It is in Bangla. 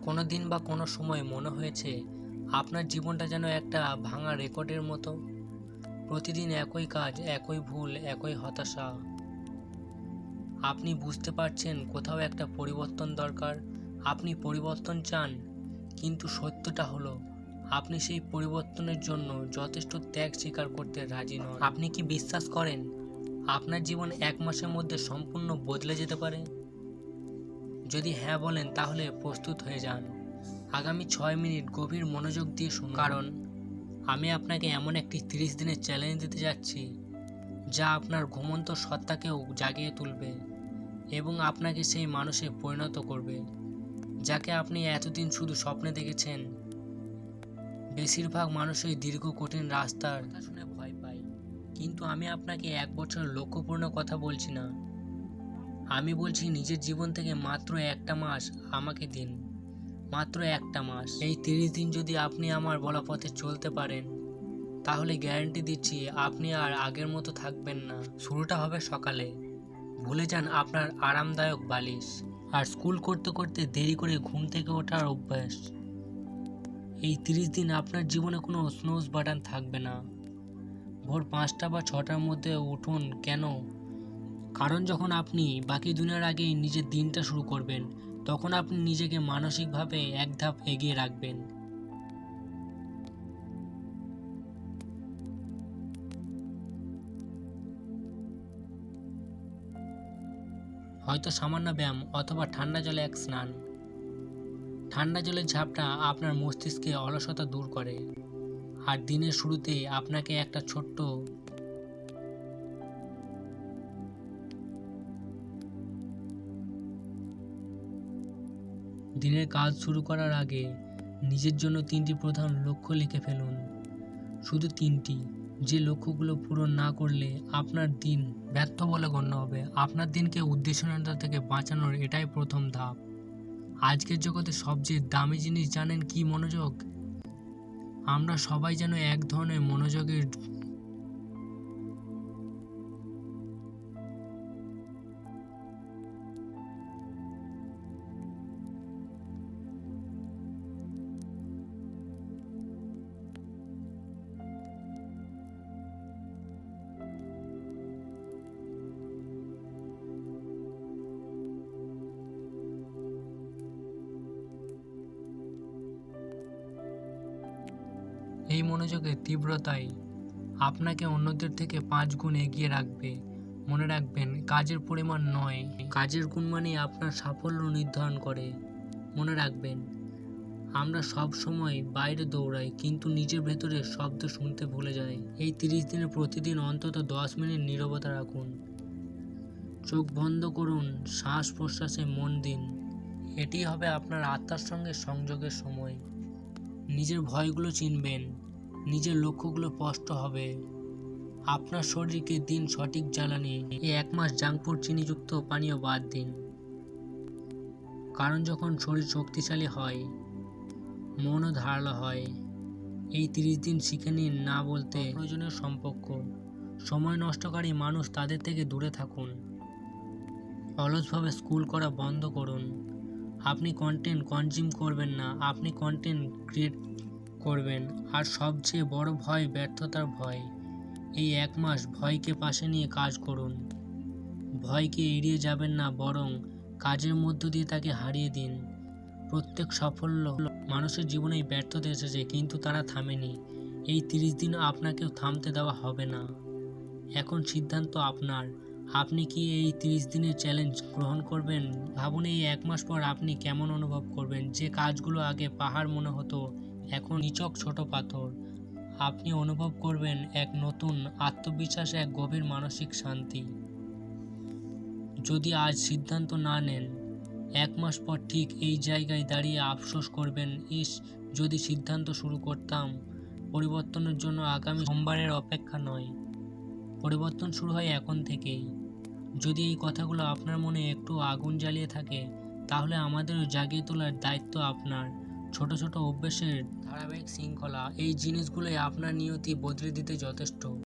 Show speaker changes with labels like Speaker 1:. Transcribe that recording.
Speaker 1: কোনো দিন বা কোনো সময় মনে হয়েছে আপনার জীবনটা যেন একটা ভাঙা রেকর্ডের মতো? প্রতিদিন একই কাজ, একই ভুল, একই হতাশা। আপনি বুঝতে পারছেন কোথাও একটা পরিবর্তন দরকার, আপনি পরিবর্তন চান, কিন্তু সত্যটা হলো আপনি সেই পরিবর্তনের জন্য যথেষ্ট ত্যাগ স্বীকার করতে রাজি নন। আপনি কি বিশ্বাস করেন আপনার জীবন 1 মাসের মধ্যে সম্পূর্ণ বদলে যেতে পারে? যদি হ্যাঁ বলেন তাহলে প্রস্তুত হয়ে যান। আগামী 6 মিনিট গভীর মনোযোগ দিয়ে শুনুন, কারণ আমি আপনাকে এমন একটি 30 দিনের চ্যালেঞ্জ দিতে যাচ্ছি যা আপনার ঘুমন্ত সত্তাকেও জাগিয়ে তুলবে এবং আপনাকে সেই মানুষে পরিণত করবে যাকে আপনি এতদিন শুধু স্বপ্নে দেখেছেন। বেশিরভাগ মানুষই দীর্ঘ কঠিন রাস্তার কথা শুনে ভয় পায়, কিন্তু আমি আপনাকে 1 বছর লক্ষ্যপূর্ণ কথা বলছি না। আমি বলছি নিজের জীবন থেকে মাত্র একটা মাস আমাকে দিন, মাত্র একটা মাস। এই 30 দিন যদি আপনি আমার বলা পথে চলতে পারেন তাহলে গ্যারান্টি দিচ্ছি আপনি আর আগের মতো থাকবেন না। শুরুটা হবে সকালে, ভুলে যান আপনার আরামদায়ক বালিশ আর স্কুল করতে করতে দেরি করে ঘুম থেকে ওঠার অভ্যাস। এই 30 দিন আপনার জীবনে কোনো স্নুজ বাটন থাকবে না। ভোর 5টা বা 6টার মধ্যে উঠুন। কেন? কারণ যখন আপনি বাকি দুনিয়ার আগে নিজের দিনটা শুরু করবেন তখন আপনি নিজেকে মানসিকভাবে এক ধাপ এগিয়ে রাখবেন। হয়তো সামান্য ব্যায়াম অথবা ঠান্ডা জলে এক স্নান। ঠান্ডা জলের ঝাপটা আপনার মস্তিষ্কে অলসতা দূর করে, আর দিনের শুরুতে আপনাকে একটা ছোট্ট দিনের কাজ শুরু করার আগে নিজের জন্য 3টি প্রধান লক্ষ্য লিখে ফেলুন। শুধু 3টি, যে লক্ষ্যগুলো পূরণ না করলে আপনার দিন ব্যর্থ বলে গণ্য হবে। আপনার দিনকে উদ্দেশ্যহীনতা থেকে বাঁচানোর এটাই প্রথম ধাপ। আজকের জগতে সবচেয়ে দামি জিনিস জানেন কি? মনোযোগ। আমরা সবাই যেন এক ধরনের মনোযোগের এই মনোযোগের তীব্রতাই আপনাকে অন্যদের থেকে 5 গুণ এগিয়ে রাখবে। মনে রাখবেন, কাজের পরিমাণ নয়, কাজের গুণমানই আপনার সাফল্য নির্ধারণ করে। মনে রাখবেন, আমরা সব সময় বাইরে দৌড়াই কিন্তু নিজের ভেতরের শব্দ শুনতে ভুলে যাই। এই 30 দিনে প্রতিদিন অন্তত 10 মিনিট নীরবতা রাখুন। চোখ বন্ধ করুন, শ্বাস প্রশ্বাসে মন দিন। এটি হবে আপনার আত্মার সঙ্গে সংযোগের সময়। নিজের ভয়গুলো চিনবেন, নিজের লক্ষ্যগুলো স্পষ্ট হবে। আপনার শরীরকে দিন সঠিক জ্বালানি। এই 1 মাস জাঙ্ক ফুড, চিনিযুক্ত পানীয় বাদ দিন, কারণ যখন শরীর শক্তিশালী হয় মনও ধারালো হয়। এই 30 দিন শিখে নিন না বলতে প্রয়োজনীয় সম্পর্ক। সময় নষ্টকারী মানুষ তাদের থেকে দূরে থাকুন। অলসভাবে স্ক্রল করা বন্ধ করুন। আপনি কন্টেন্ট কনজিউম করবেন না, আপনি কন্টেন্ট ক্রিয়েট করবেন। আর সবচেয়ে বড় ভয় ব্যর্থতার ভয়। এই 1 মাস ভয়কে পাশে নিয়ে কাজ করুন। ভয়কে এড়িয়ে যাবেন না, বরং কাজের মধ্য দিয়ে তাকে হারিয়ে দিন। প্রত্যেক সাফল্য মানুষের জীবনেই ব্যর্থতা এসেছে, কিন্তু তারা থামেনি। এই 30 দিন আপনাকেও থামতে দেওয়া হবে না। এখন সিদ্ধান্ত আপনার। আপনি কি এই 30 দিনের চ্যালেঞ্জ গ্রহণ করবেন? ভাবুন এই 1 মাস পর আপনি কেমন অনুভব করবেন। যে কাজগুলো আগে পাহাড় মনে হতো এখন নিছক ছোট পাথর। আপনি অনুভব করবেন এক নতুন আত্মবিশ্বাস, এক গভীর মানসিক শান্তি। যদি আজ সিদ্ধান্ত না নেন, 1 মাস পর ঠিক এই জায়গায় দাঁড়িয়ে আফসোস করবেন, ইস, যদি সিদ্ধান্ত শুরু করতাম। পরিবর্তনের জন্য আগামী সোমবারের অপেক্ষা নয়, পরিবর্তন শুরু হয় এখন থেকেই। যদি এই কথাগুলো আপনার মনে একটু আগুন জ্বালিয়ে থাকে তাহলে আমাদেরও জাগিয়ে তোলার দায়িত্ব আপনার। ছোট ছোট অভ্যেসের ধারাবাহিক শৃঙ্খলা, এই জিনিসগুলোই আপনার নিয়তি বদলে দিতে যথেষ্ট।